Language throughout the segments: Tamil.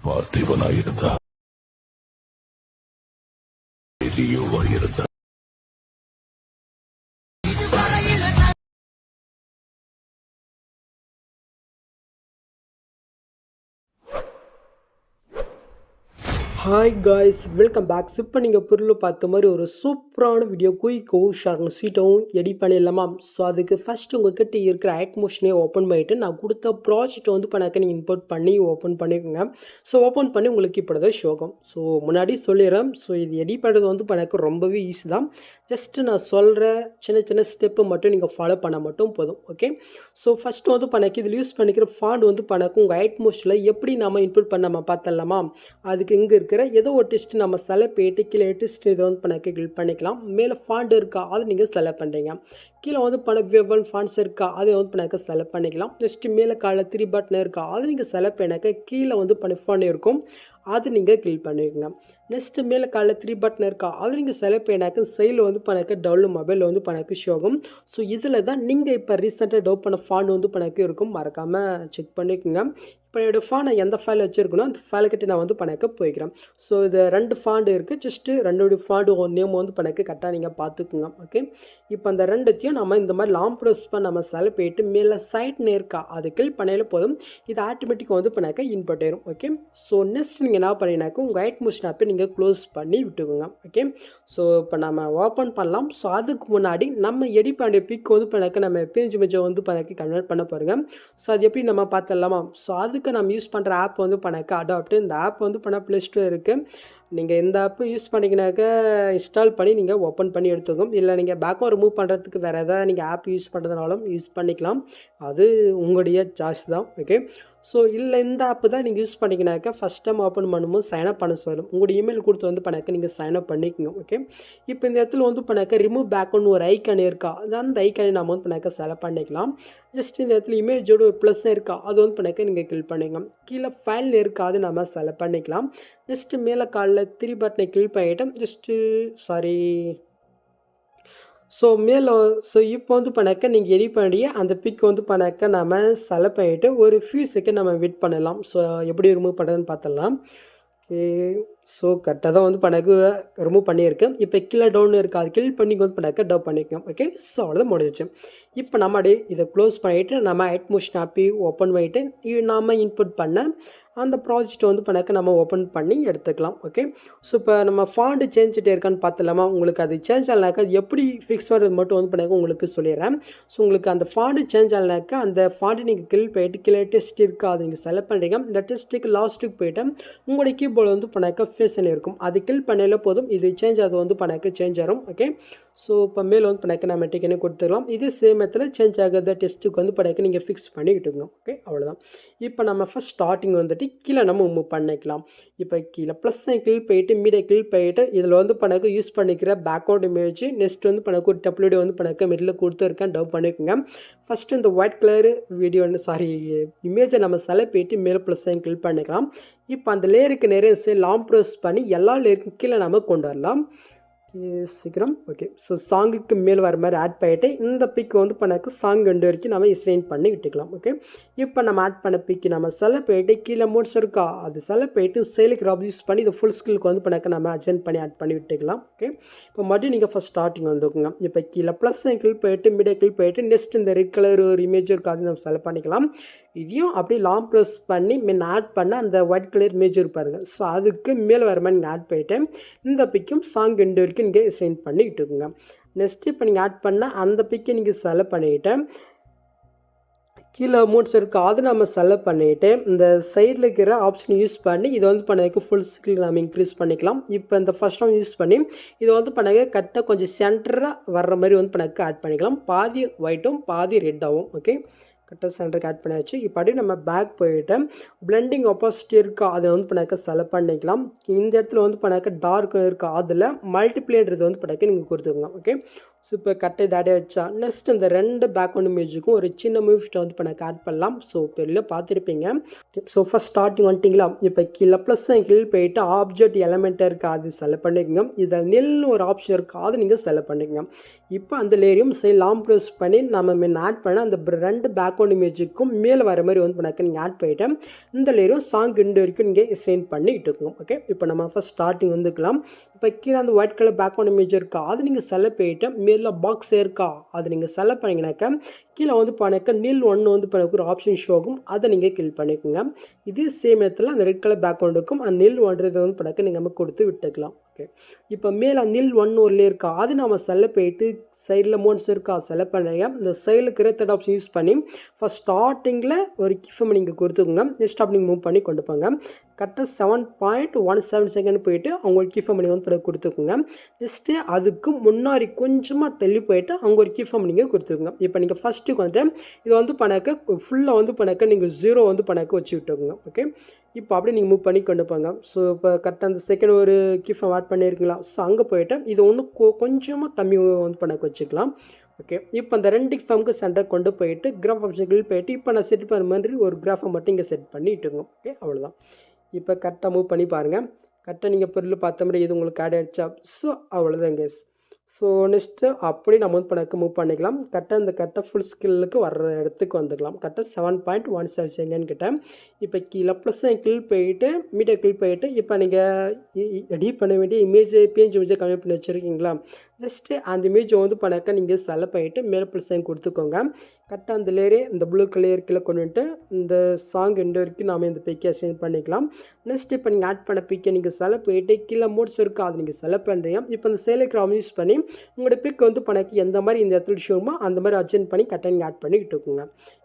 பார்த்திபனாயிருந்தா பெரியவாயிருந்தா ஹாய் காய்ஸ், வெல்கம் பேக். இப்போ நீங்கள் பொருள் பார்த்த மாதிரி ஒரு சூப்பரான வீடியோ குயிக்கும் ஷார்ட்னு சீட்டாகவும் எடிட் பண்ணிடலாமா? ஸோ அதுக்கு ஃபஸ்ட்டு உங்கள்கிட்ட இருக்கிற ஆக்மோஷனே ஓப்பன் பண்ணிவிட்டு நான் கொடுத்த ப்ராஜெக்ட்டை வந்து பண்ணாக்க நீங்கள் இம்போர்ட் பண்ணி ஓப்பன் பண்ணிக்கோங்க. ஸோ ஓப்பன் பண்ணி உங்களுக்கு இப்போ தான் ஷோகம். ஸோ முன்னாடி சொல்லிடுறேன். ஸோ இது எடிட் பண்ணுறது வந்து பண்ணாக்க ரொம்பவே ஈஸி தான். ஜஸ்ட்டு நான் சொல்கிற சின்ன சின்ன ஸ்டெப்பை மட்டும் நீங்கள் ஃபாலோ பண்ணால் மட்டும் போதும். ஓகே, ஸோ ஃபஸ்ட்டு வந்து பண்ணாக்க இதில் யூஸ் பண்ணிக்கிற ஃபாண்ட் வந்து பண்ணாக்க உங்கள் ஆக்மோஷனில் எப்படி நம்ம இன்புட் பண்ண நம்ம பார்த்தலாமா? அதுக்கு இங்கே இருக்கிற ஏதோ ஒரு டெஸ்ட் நம்ம செலக்ட் பண்ணிட்டு கீழே டெஸ்ட் இதை வந்து பண்ண கிளிக் பண்ணிக்கலாம். மேலே ஃபாண்ட் இருக்கா அதை நீங்கள் செலக்ட் பண்ணுறீங்க. கீழே வந்து பண்ண வேவல் ஃபாண்ட்ஸ் இருக்கா அதை வந்து பண்ணாக்க செலக்ட் பண்ணிக்கலாம். ஜஸ்ட்டு மேலே கால 3 பட்டன் இருக்கா அதை நீங்கள் செலக்ட் பண்ணாக்க கீழே வந்து பண்ண ஃபாண்ட் இருக்கும் அது நீங்கள் கிளிக் பண்ணிக்கோங்க. நெக்ஸ்ட்டு மேலே கால 3 பட்டன் இருக்கா அது நீங்கள் செலக்ட் பண்ணாக்க சைடில் வந்து பண்ணாக்க டவுன்லோட் மொபைலில் வந்து பண்ணாக்க ஷோகும். ஸோ இதில் தான் நீங்கள் இப்போ ரீசெண்டாக டவுன் பண்ண ஃபாண்ட் வந்து பண்ணாக்க இருக்கும். மறக்காமல் செக் பண்ணிக்கோங்க. இப்போ என்னோடய ஃபாண்ட் நான் எந்த ஃபைல் வச்சுருக்கணும் அந்த ஃபைலுக்கிட்ட நான் வந்து பண்ணாக்க போய்க்கிறேன். ஸோ இது 2 ஃபாண்ட் இருக்குது. ஜஸ்ட்டு 2 ஃபாண்டு நேம் வந்து பண்ணாக்க கரெக்டாக நீங்கள் பார்த்துக்குங்க. ஓகே, இப்போ அந்த 2த்தையும் நம்ம இந்த மாதிரி லாங் ப்ரெஸ் பண்ண நம்ம செலக்ட் பண்ணிட்டு மேலே சைட்னு இருக்கா அது கிளிக் பண்ணாலே போதும். இது ஆட்டோமேட்டிக்காக வந்து பண்ணாக்க இன்புட் ஆயிரும். ஓகே, ஸோ நெக்ஸ்ட் நீங்கள் என்ன பண்ணினாக்க உங்கள் ஆட்மோஷன் ஆப்பை நீங்கள் க்ளோஸ் பண்ணி விட்டுக்குங்க. ஓகே, ஸோ இப்போ நம்ம ஓப்பன் பண்ணலாம். ஸோ அதுக்கு முன்னாடி நம்ம எடிட் பண்ண பிக் வந்து பண்ணாக்க நம்ம பேஜ் இமேஜை வந்து பண்ணாக்க கன்வெர்ட் பண்ண பாருங்கள். ஸோ அது எப்படி நம்ம பார்த்துடலாமா? ஸோ அதுக்கு நம்ம யூஸ் பண்ணுற ஆப் வந்து பண்ணாக்க அடாப்ட். இந்த ஆப் வந்து பண்ண ப்ளே ஸ்டோர் இருக்குது. நீங்கள் இந்த ஆப்பு யூஸ் பண்ணிங்கனாக்க இன்ஸ்டால் பண்ணி நீங்கள் ஓப்பன் பண்ணி எடுத்துக்கோங்க. இல்லை நீங்கள் பேக்கும் ரிமூவ் பண்ணுறதுக்கு வேறு எதாவது நீங்கள் ஆப் யூஸ் பண்ணுறதுனாலும் யூஸ் பண்ணிக்கலாம். அது உங்களுடைய சாய்ஸ் தான். ஓகே, ஸோ இல்லை இந்த ஆப்பு தான் நீங்கள் யூஸ் பண்ணிங்கனாக்கா ஃபஸ்ட் டைம் ஓப்பன் பண்ணும்போது சைன்அப் பண்ண சொல்லும். உங்களுடைய இமெயில் கொடுத்து வந்து பண்ணாக்க நீங்கள் சைன்அப் பண்ணிக்கோங்க. ஓகே, இப்போ இந்த இடத்துல வந்து பண்ணாக்க ரிமூவ் பேக்குன்னு ஒரு ஐக்கான் இருக்கா அந்த ஐக்கானை நம்ம வந்து பண்ணாக்க செலக்ட் பண்ணிக்கலாம். ஜஸ்ட் இந்த இடத்துல இமேஜோட ஒரு ப்ளஸ் இருக்கா அது வந்து பண்ணாக்க நீங்கள் கிளிக் பண்ணிக்கலாம். கீழே ஃபைல் இருக்கா அது நம்ம செலக்ட் பண்ணிக்கலாம். ஜஸ்ட்டு மேலே காலில் 3 பட்டனை கிளிக் பண்ணிவிட்டோம். ஸோ மேலே ஸோ இப்போ வந்து பண்ணாக்க நீங்கள் எடிட் பண்ணி அந்த பிக் வந்து பண்ணாக்க நம்ம செலக்ட் பண்ணிவிட்டு ஒரு ஃபியூ செகண்ட் நம்ம வெயிட் பண்ணலாம். ஸோ எப்படி ரிமூவ் பண்ணுறதுன்னு பார்த்துடலாம். ஓகே, ஸோ கரெக்டாக தான் வந்து பண்ணாக்க ரிமூவ் பண்ணியிருக்கேன். இப்போ கீழே டவுன் இருக்குது அது கிளிக் பண்ணி வந்து பண்ணாக்க டவுன் பண்ணிக்கோம். ஓகே, ஸோ அவ்வளோதான் முடிஞ்சிச்சு. இப்போ நம்ம அப்படியே இதை க்ளோஸ் பண்ணிவிட்டு நம்ம ஆட்மோஷன் ஆப்பி ஓப்பன் பண்ணிவிட்டு நம்ம இன்புட் பண்ண அந்த ப்ராஜெக்ட்டை வந்து பண்ணாக்க நம்ம ஓப்பன் பண்ணி எடுத்துக்கலாம். ஓகே, ஸோ இப்போ நம்ம ஃபாண்ட் சேஞ்சிட்டே இருக்கான்னு பார்த்துலாமா? உங்களுக்கு அது சேஞ்ச் ஆகலைனாக்கா அது எப்படி ஃபிக்ஸ் பண்ணுறது மட்டும் வந்து பண்ணாக்க உங்களுக்கு சொல்லிடுறேன். ஸோ உங்களுக்கு அந்த ஃபாண்ட் சேஞ்ச் ஆகலைனாக்கா அந்த ஃபாண்ட்டு நீங்கள் கிளிக் பண்ணிட்டு கீழே டெஸ்ட் இருக்கா அது நீங்கள் செலக்ட் பண்ணுறீங்க. இந்த டெஸ்ட்டுக்கு லாஸ்ட்டுக்கு போய்ட்டு உங்களுடைய கீபோர்டு வந்து பண்ணாக்க ஃபேஷன் இருக்கும் அது கிளிக் பண்ணாலே போதும் இது சேஞ்ச் அது வந்து பண்ணாக்க சேஞ்ச் ஆகும். ஓகே, ஸோ இப்போ மேலே வந்து பண்ணாக்க நம்ம டிக்கெனே கொடுத்துக்கலாம். இது சேம் இடத்துல சேஞ்ச் ஆகாத டெஸ்ட்டுக்கு வந்து பண்ணாக்க நீங்கள் ஃபிக்ஸ் பண்ணி விட்டுக்கோங்க. ஓகே, அவ்வளோதான். இப்போ நம்ம ஃபஸ்ட் ஸ்டார்டிங் வந்துட்டு கீழே நம்ம மூவ் பண்ணிக்கலாம். இப்போ கீழே ப்ளஸ் கிளிக் பண்ணிட்டு மீடியா கிளிக் பண்ணிட்டு இதில் வந்து பண்ணாக்க யூஸ் பண்ணிக்கிற பேக்ரவுண்ட் இமேஜ் நெக்ஸ்ட் வந்து பண்ணாக்க ஒரு டெப்லெட் வந்து பண்ணாக்க மிடில் கொடுத்துருக்கேன் டவுன் பண்ணிக்கோங்க. ஃபஸ்ட்டு இந்த ஒயிட் கலர் இமேஜை நம்ம செலக்ட் பண்ணிட்டு மேலே ப்ளஸ் கிளிக் பண்ணிக்கலாம். இப்போ அந்த லேயருக்கு நிறைய லாங் ப்ரெஸ் பண்ணி எல்லா லேயருக்கும் கீழே நம்ம கொண்டு வரலாம். சீக்கிரம். ஓகே, ஸோ சாங்குக்கு மேல் வர மாதிரி ஆட் பண்ணிவிட்டு இந்த பிக் வந்து பண்ணாக்க சாங் 2 வரைக்கும் நம்ம ஸ்ட்ரெயின் பண்ணி விட்டுக்கலாம். ஓகே, இப்போ நம்ம ஆட் பண்ண பிக்கு நம்ம செலக்ட் பண்ணிட்டு கீழே மோட்ஸ் இருக்கா அது செலக்ட் பண்ணிட்டு சேலுக்கு ராப் யூஸ் பண்ணி இந்த ஃபுல் ஸ்கில்க்கு வந்து பண்ணாக்க நம்ம அட்ஜென்ட் பண்ணி ஆட் பண்ணி விட்டுக்கலாம். ஓகே, இப்போ மறுபடியும் நீங்கள் ஃபஸ்ட் ஸ்டார்டிங் வந்துக்குங்க. இப்போ கீழே ப்ளஸ் கிளிக் பண்ணிட்டு மீடியா கிளிக் பண்ணிட்டு நெக்ஸ்ட் இந்த ரெட் கலர் ஒரு இமேஜ் இருக்கா அது நம்ம செலக்ட் பண்ணிக்கலாம். இதையும் அப்படியே லாங் ப்ரெஸ் பண்ணி ஆட் பண்ண அந்த ஒயிட் கலர் இமேஜ் இருப்பாருங்க. ஸோ அதுக்கு மேலே வர மாதிரி நீங்கள் ஆட் பண்ணிவிட்டு இந்த பிக்கும் சாங் 2 வரைக்கும் நீங்கள் சென்ட் பண்ணி விட்டுக்குங்க. நெக்ஸ்ட்டு இப்போ நீங்கள் ஆட் பண்ண அந்த பிக்கை நீங்கள் செலக்ட் பண்ணிவிட்டு கீழே அமௌண்ட்ஸ் இருக்குது அது நம்ம செலக்ட் பண்ணிவிட்டு இந்த சைடில் இருக்கிற ஆப்ஷன் யூஸ் பண்ணி இதை வந்து பண்ணதுக்கு ஃபுல் ஸ்கில் நம்ம இன்க்ரீஸ் பண்ணிக்கலாம். இப்போ இந்த ஃபஸ்ட் டைம் யூஸ் பண்ணி இதை வந்து பண்ணாக்க கரெக்டாக கொஞ்சம் சென்டராக வர்ற மாதிரி வந்து பண்ணாக்க ஆட் பண்ணிக்கலாம். பாதி ஒயிட்டும் பாதி ரெட்டாகவும். ஓகே, கரெக்டாக சென்டருக்கு ஆட் பண்ணியாச்சு. இப்போ அப்படியே நம்ம பேக் போயிட்டு பிளெண்டிங் ஆப்போசிட்டி இருக்கா அதை வந்து பண்ணாக்க செலக்ட் பண்ணிக்கலாம். இந்த இடத்துல வந்து பண்ணாக்க டார்க் இருக்கா அதில் மல்டிப்ளேன்றது வந்து பண்ணாக்க நீங்கள் கொடுத்துக்கோங்க. ஓகே, ஸோ இப்போ கரெக்டாக இதை ஆடே வச்சா நெக்ஸ்ட் இந்த 2 பேக்ரவுண்ட் இமேஜுக்கும் ஒரு சின்ன மூவிஸ்ட்டை வந்து இப்போ எனக்கு ஆட் பண்ணலாம். ஸோ இப்போ வெளில பார்த்துருப்பீங்க. ஸோ ஃபஸ்ட் ஸ்டார்டிங் வந்துட்டிங்களா, இப்போ கீழே ப்ளஸ் கீழே போயிட்டு ஆப்ஜெக்ட் எலமெண்ட்டாக இருக்காது செலக்ட் பண்ணிக்கோங்க. இதில் நில்னு ஒரு ஆப்ஷன் இருக்காது நீங்கள் செலக்ட் பண்ணிக்கோங்க. இப்போ அந்த லேயரையும் லாங் ப்ரெஸ் பண்ணி நம்ம முன்ன ஆட் பண்ண அந்த 2 பேக்ரவுண்ட் இமேஜுக்கும் மேலே வர மாதிரி வந்து பண்ணாக்க நீங்கள் ஆட் பண்ணிவிட்டு இந்த லேயரும் சாங் இண்டு வரைக்கும் நீங்கள் எக்ஸ்டெண்ட் பண்ணி இட்டுக்கோங்க. ஓகே, இப்போ நம்ம ஃபஸ்ட் ஸ்டார்டிங் வந்துக்கலாம். இப்போ கீழே அந்த ஒயிட் கலர் பேக்ரவுண்ட் இமேஜ் இருக்கா அது நீங்கள் செலக்ட் பண்ணிவிட்டு மேலே பாக்ஸ் இருக்கா அது நீங்கள் செலக்ட் பண்ணிங்கனாக்கா கீழே வந்து பண்ணாக்க நீல் 1 வந்து பண்ண ஒரு ஆப்ஷன் ஷோ ஆகும். அதை நீங்கள் கிளிக் பண்ணிக்கோங்க. இதே சேம் இடத்துல அந்த ரெட் கலர் பேக்ரவுண்டுக்கும் அந்த நீல் 1 வந்து பண்ணாக்க நீங்கள் நம்ம கொடுத்து விட்டுக்கலாம். ஓகே, இப்போ மேலே நீல் 1 ஒரு லேயர் இருக்கா அது நம்ம செலக்ட் பண்ணிட்டு சைடில் மோட்ஸ் இருக்கா செலக்ட் பண்ணுறீங்க. இந்த சைடில் இருக்கிற தேர்ட் ஆப்ஷன் யூஸ் பண்ணி ஃபஸ்ட் ஸ்டார்டிங்கில் ஒரு கிஃபம் நீங்கள் கொடுத்துக்கோங்க. நெக்ஸ்ட் அப்படி நீங்கள் மூவ் பண்ணி கொண்டு போங்க. கரெக்டாக 7.17 செகண்ட் போயிட்டு அவங்க ஒரு கீஃபம் நீங்கள் வந்து கொடுத்துக்கோங்க. நெக்ஸ்ட்டு அதுக்கு முன்னாடி கொஞ்சமாக தள்ளி போயிட்டு அவங்க ஒரு கீஃபம் நீங்கள் கொடுத்துக்கோங்க. இப்போ நீங்கள் ஃபஸ்ட்டுக்கு வந்துட்டு இதை வந்து பண்ணாக்க ஃபுல்லாக வந்து பண்ணாக்க நீங்கள் 0 வந்து பண்ணாக்க வச்சு விட்டுக்கோங்க. ஓகே, இப்போ அப்படியே நீங்கள் மூவ் பண்ணி கொண்டு போங்க. ஸோ இப்போ கரெக்டாக அந்த செகண்ட் ஒரு கீஃபம் ஆட் பண்ணியிருக்கீங்களா, ஸோ அங்கே போயிட்டு இது ஒன்று கொஞ்சமாக கம்மி வந்து பண்ணாக்க வச்சுக்கலாம். ஓகே, இப்போ அந்த 2 கிஃபம்க்கு சென்டர் கொண்டு போயிட்டு கிராஃப் ஆப்ஷன்கள் போயிட்டு இப்போ நான் செட் பண்ண மாதிரி ஒரு கிராஃபை மட்டும் இங்கே செட் பண்ணிட்டுங்க. ஓகே, அவ்வளோதான். இப்போ கரெக்டாக மூவ் பண்ணி பாருங்கள். கரெக்டாக நீங்கள் பொருள் பார்த்த மாதிரி இது உங்களுக்கு ஆட் ஆகிடுச்சா. ஸோ அவ்வளோதான் கேஸ். ஸோ நெக்ஸ்ட்டு அப்படி நம்ம வந்து பண்ணாக்க மூவ் பண்ணிக்கலாம். கரெக்டாக இந்த கரெக்டாக ஃபுல் ஸ்கில்லுக்கு வர்ற இடத்துக்கு வந்துக்கலாம். கரெக்டாக 7.17 செகண்ட் கிட்ட இப்போ கீழே ப்ளஸ் கீழ் போயிட்டு மீடியா கீழ் போயிட்டு இப்போ நீங்கள் எடிட் பண்ண வேண்டிய பிஎன்ஜி இமேஜை கம்மி பண்ணி வச்சுருக்கீங்களா, ஜஸ்ட்டு அந்த இமேஜை வந்து பண்ணாக்க நீங்கள் செலக்ட் பண்ணிவிட்டு மேலே ப்ளஸ் கொடுத்துக்கோங்க. கரெக்டாக அந்த லேயரே இந்த ப்ளூ கலர் கீழே கொண்டு வந்துட்டு இந்த சாங் எண்டு வரைக்கும் நாம் இந்த பிக்கை சென்ட் பண்ணிக்கலாம். நெக்ஸ்ட் இப்போ நீங்கள் ஆட் பண்ண பிக்கை நீங்கள் செலக்ட் பண்ணிவிட்டு கீழே மோட்ஸ் இருக்குது அது நீங்கள் செலக்ட் பண்ணுறீங்க. இப்போ இந்த சேலைக்கு யூஸ் பண்ணி உங்களோட பிக் வந்து பண்ணாக்கி எந்த மாதிரி இந்த இடத்துல ஷோமோ அந்த மாதிரி அட்ஜென்ட் பண்ணி கரெக்டாக நீங்கள் ஆட் பண்ணிக்கிட்டு இருக்குங்க.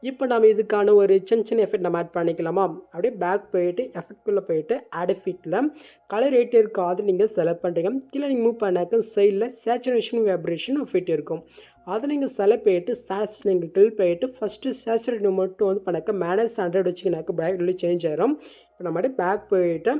இப்போ நம்ம இதுக்கான ஒரு சின்ன எஃபெக்ட் நம்ம ஆட் பண்ணிக்கலாமா. அப்படியே பேக் போயிட்டு எஃபெக்ட்குள்ளே போயிட்டு ஆட் எஃபெக்ட்டில் கலர் ரேட் இருக்குது அது நீங்கள் செலக்ட் பண்ணுறீங்க. கீழே நீங்கள் மூவ் பண்ணாக்க சைடில் சேச்சுரேஷன் வைப்ரேஷன் எஃபெக்ட் இருக்கும். அதை நீங்கள் செலக்ட் பண்ணிட்டு ஸ்டார்ஸ் நீங்கள் கிளிக் பண்ணிட்டு ஃபஸ்ட்டு சேச்சுரேட் மட்டும் வந்து பண்ணாக்க -100 வச்சுக்கினாக்க பிரைட்லி சேஞ்ச் ஆகிடும். இப்போ நம்ம அப்படியே பேக் போயிட்டு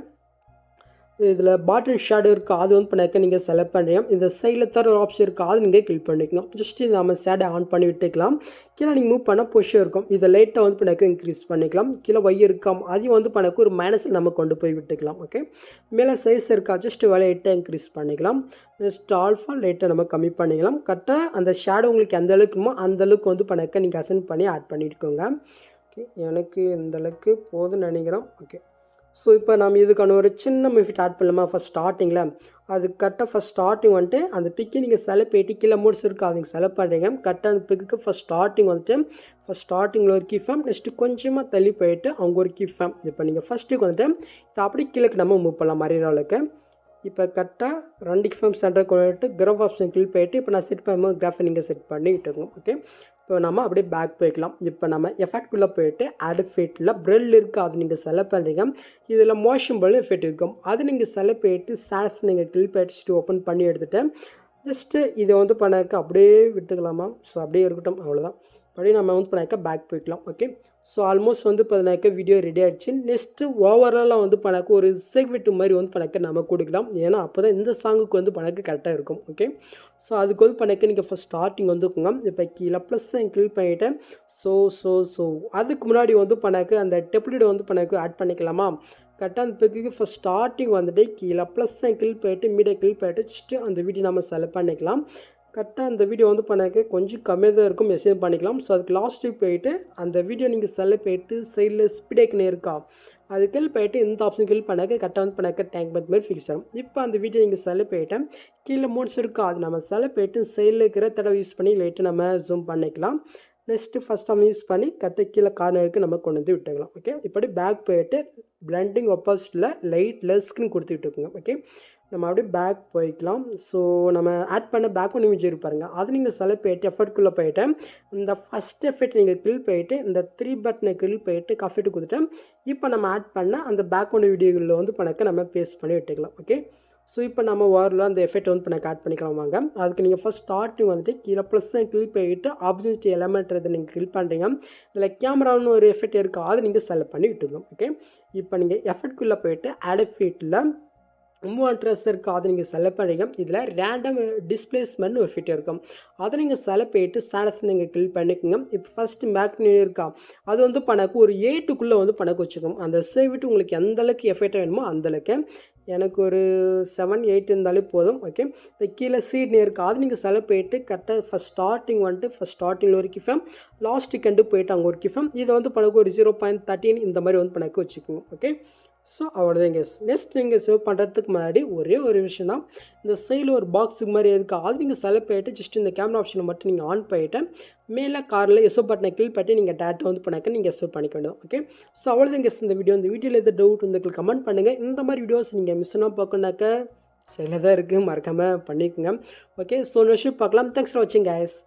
இதில் பாட்டன் ஷேடோ இருக்குது அது வந்து பண்ணாக்க நீங்கள் செலக்ட் பண்ணுறீங்க. இந்த சைடில் தர ஒரு ஆப்ஷன் இருக்குது அது நீங்கள் கிளிக் பண்ணிக்கலாம். ஜஸ்ட் இது நம்ம ஷேடை ஆன் பண்ணி விட்டுக்கலாம். கீழே நீங்கள் மூவ் பண்ணால் பொசிஷன் இருக்கும். இதை லைட்டாக வந்து பண்ணாக்க இன்க்ரீஸ் பண்ணிக்கலாம். கீழே ஒய் இருக்காம் அதையும் வந்து பண்ணாக்க ஒரு மைனஸில் நம்ம கொண்டு போய் விட்டுக்கலாம். ஓகே, மேலே சைஸ் இருக்கா ஜஸ்ட் லைட்டாக இன்க்ரீஸ் பண்ணிக்கலாம். நெக்ஸ்ட் ஆல்ஃபா லைட்டாக நம்ம கம்மி பண்ணிக்கலாம். கரெக்டாக அந்த ஷேடோ உங்களுக்கு எந்த அளவுக்குமோ அந்தளவுக்கு வந்து பண்ணாக்க நீங்கள் அசென்ட் பண்ணி ஆட் பண்ணிட்டுக்கோங்க. ஓகே, எனக்கு இந்தளவுக்கு போதும்னு நினைக்கிறோம். ஓகே, ஸோ இப்போ நம்ம இதுக்கான ஒரு சின்ன எஃபெக்ட் ஆட் பண்ணலாமா. ஃபஸ்ட் ஸ்டார்டிங்கில் அது கரெக்டாக ஃபஸ்ட் ஸ்டார்டிங் வந்துட்டு அந்த பிக்கை நீங்கள் செலக்ட் பண்ணிட்டு கீழே மோட்ஸ் இருக்குது அது நீங்கள் செலக்ட் பண்ணுறீங்க. கரெக்டாக அந்த பிக்கு ஃபஸ்ட் ஸ்டார்டிங் வந்துட்டு ஃபஸ்ட் ஸ்டார்டிங்கில் ஒரு கீஃபேம் நெக்ஸ்ட்டு கொஞ்சமாக தள்ளி போயிட்டு அவங்க ஒரு கீஃபேம். இப்போ நீங்கள் ஃபஸ்ட்டுக்கு வந்துட்டு இதை அப்படி கீழே நம்ம மூவ் பண்ணலாம் மறைகிற அளவுக்கு. இப்போ கரெக்டாக 2 கிஃபேம் சென்டர் கொண்டுட்டு கிராஃப் ஆப்ஷன் கிளிக் போயிட்டு இப்போ நான் செட் பண்ணும்போது கிராஃபை நீங்கள் செட் பண்ணிக்கிட்டு. ஓகே, இப்போ நம்ம அப்படியே பேக் போய்க்கலாம். இப்போ நம்ம எஃபெக்ட்குள்ளே போயிட்டு ஆட் எஃபெக்ட்டில் ப்ரெல் இருக்குது அது நீங்கள் செலக்ட் பண்ணுறீங்க. இதில் மோஷன் பல் எஃபெக்ட் இருக்கும் அது நீங்கள் செலக்ட் பண்ணிட்டு சாஸ் நீங்கள் கிளிக் பண்ணிட்டு ஓப்பன் பண்ணி எடுத்துகிட்டு ஜஸ்ட்டு இதை வந்து பண்ணாக்க அப்படியே விட்டுக்கலாமா. ஸோ அப்படியே இருக்கட்டும், அவ்வளோதான். அப்படியே நம்ம வந்து பண்ணாக்க பேக் போய்க்கலாம். ஓகே, ஸோ ஆல்மோஸ்ட் வந்து பார்த்தீங்கன்னாக்க வீடியோ ரெடி ஆகிடுச்சு. நெக்ஸ்ட்டு ஓவராலாக வந்து பண்ணாக்க ஒரு செக்விட்டு மாதிரி வந்து பண்ணாக்க நம்ம கொடுக்கலாம். ஏன்னா அப்போ தான் இந்த சாங்குக்கு வந்து பண்ணாக்க கரெக்டாக இருக்கும். ஓகே, ஸோ அதுக்கு வந்து பண்ணாக்க நீங்கள் ஃபஸ்ட் ஸ்டார்டிங் வந்துக்குங்க. இப்போ கீழே ப்ளஸ் கிளிக் பண்ணிவிட்டேன். ஸோ அதுக்கு முன்னாடி வந்து பண்ணாக்க அந்த டெப்லெட் வந்து பண்ணாக்க ஆட் பண்ணிக்கலாமா. கரெக்டாக அந்த பிக்கு ஃபஸ்ட் ஸ்டார்டிங் வந்துட்டு கீழே ப்ளஸ் கிளிக் பண்ணிவிட்டு மீடியா கிளிக் பண்ணிவிட்டு ஜஸ்ட்டு அந்த வீடியோ நம்ம செலக்ட் பண்ணிக்கலாம். கரெக்டாக அந்த வீடியோ வந்து பண்ணாக்க கொஞ்சம் கம்மியாக தான் இருக்கும், மெசேஜ் பண்ணிக்கலாம். ஸோ அதுக்கு லாஸ்ட்டுக்கு போயிட்டு அந்த வீடியோ நீங்கள் செலக்ட் பண்ணிட்டு சைடில் ஸ்பீட் ஐக்கன் இருக்கா அது கிளிக் பண்ணிட்டு இந்த ஆப்ஷன் கிளிக் பண்ணாக்க கரெக்டாக வந்து பண்ணாக்க டேங்க் பத் மாதிரி ஃபிக்ஸ் ஆகும். இப்போ அந்த வீடியோ நீங்கள் செலக்ட் பண்ணிவிட்டு கீழே மோட்ஸ் இருக்கா அது நம்ம செலக்ட் பண்ணிட்டு சைடில் இருக்கிற தடவை யூஸ் பண்ணி லைட்டு நம்ம ஜூம் பண்ணிக்கலாம். நெக்ஸ்ட்டு ஃபஸ்ட் நம்ம யூஸ் பண்ணி கரெக்டாக கீழே கார்னருக்கு நம்ம கொண்டு வந்து விட்டுக்கலாம். ஓகே, இப்படி பேக் போயிட்டு பிளண்டிங் ஆப்போசிட்டில் லைட் லெஸ்க்குன்னு கொடுத்து விட்டுக்குங்க. ஓகே, நம்ம அப்படியே பேக் போய்க்கலாம். ஸோ நம்ம ஆட் பண்ண பேக்ரவுண்ட் இமேஜ் இருப்பாருங்க அது நீங்கள் செலக்ட் பண்ணிட்டு எஃபர்ட்குள்ளே போயிட்டு இந்த ஃபஸ்ட் எஃபெக்ட் நீங்கள் கிளிக் பண்ணிட்டு இந்த 3 பட்டனை கிளிக் பண்ணிட்டு கஃபெட்டு கொடுத்துட்டு இப்போ நம்ம ஆட் பண்ண அந்த பேக்ரவுண்ட் வீடியோகளில் வந்து பண்ணக்க நம்ம பேஸ்ட் பண்ணி விட்டுக்கலாம். ஓகே, ஸோ இப்போ நம்ம ஓவரில் அந்த எஃபெக்ட் வந்து பண்ண ஆட் பண்ணிக்கலாம் வாங்க. அதுக்கு நீங்கள் ஃபஸ்ட் ஸ்டார்டிங் வந்துட்டு கீழே ப்ளஸ் கிளிக் பண்ணிட்டு ஆப்ஜெக்ட் எலமெண்ட்றது நீங்கள் கிளிக் பண்ணுறீங்க. இதில் கேமரான்னு ஒரு எஃபெக்ட் இருக்குது அது நீங்கள் செலக்ட் பண்ணி விட்டுங்க. ஓகே, இப்போ நீங்கள் எஃபெக்ட்குள்ளே போயிட்டு ஆட் எஃபெக்ட்டில் ரொம்ப இன்ட்ரெஸ்ட் இருக்குது. அதை நீங்கள் செலக்ட் பண்ணுறீங்க. இதில் ரேண்டம் டிஸ்பிளேஸ்மெண்ட் ஒரு ஃபிட் இருக்கும். அதை நீங்கள் செலக்ட் பண்ணிட்டு ஸ்டேட்டஸ் நீங்கள் கிளிக் பண்ணிக்கோங்க. இப்போ ஃபஸ்ட்டு மேக்னி இருக்கா, அது வந்து பண்ணக்கு ஒரு 8க்குள்ளே வந்து பண்ணக்கு வச்சுக்கோங்க. அந்த சேவிட்டு உங்களுக்கு எந்தளவுக்கு எஃபெக்டாக வேணுமோ அந்தளவுக்கு. எனக்கு ஒரு 7, 8 இருந்தாலே போதும். ஓகே, கீழே சீட் இருக்குது, அது நீங்கள் செலக்ட் பண்ணிட்டு கரெக்டாக ஃபஸ்ட் ஸ்டார்டிங்கில் ஒரு கிஃபம், லாஸ்ட்டுக்கு எண்டு போயிட்டு அங்கே ஒரு கிஃபம், இதை வந்து பண்ணக்கு ஒரு 0.13 இந்த மாதிரி வந்து பண்ணக்கு வச்சுக்கோங்க. ஓகே, ஸோ அவ்வளோதான் கேஸ். நெக்ஸ்ட் நீங்கள் சேவ் பண்ணுறதுக்கு முன்னாடி ஒரே ஒரு விஷயம் தான், இந்த சைடில் ஒரு பாக்ஸுக்கு மாதிரி இருக்குது, அது நீங்கள் செலக்ட் பண்ணிட்டு ஜஸ்ட் இந்த கேமரா ஆப்ஷனை மட்டும் நீங்கள் ஆன் பண்ணிவிட்டு மேலே காரில் எஸ்ஓ பட்டனை கிளிக் பண்ணி நீங்கள் டேட்டா வந்து பண்ணாக்க நீங்கள் எஸ்ஓ பண்ணிக்க வேண்டியது. ஓகே, ஸோ அவ்வளோதான் கேஸ். இந்த வீடியோவில் எதாவது டவுட் வந்து கமெண்ட் பண்ணுங்கள். இந்த மாதிரி வீடியோஸ் நீங்கள் மிஸ் பண்ணால் பார்க்கணுனாக்க சரியில் தான் இருக்குது, மறக்காமல் பண்ணிக்கோங்க. ஓகே, ஸோ நெக்ஸ்ட் பார்க்கலாம். தேங்க்ஸ் ஃபார் வாட்சிங் கைஸ்.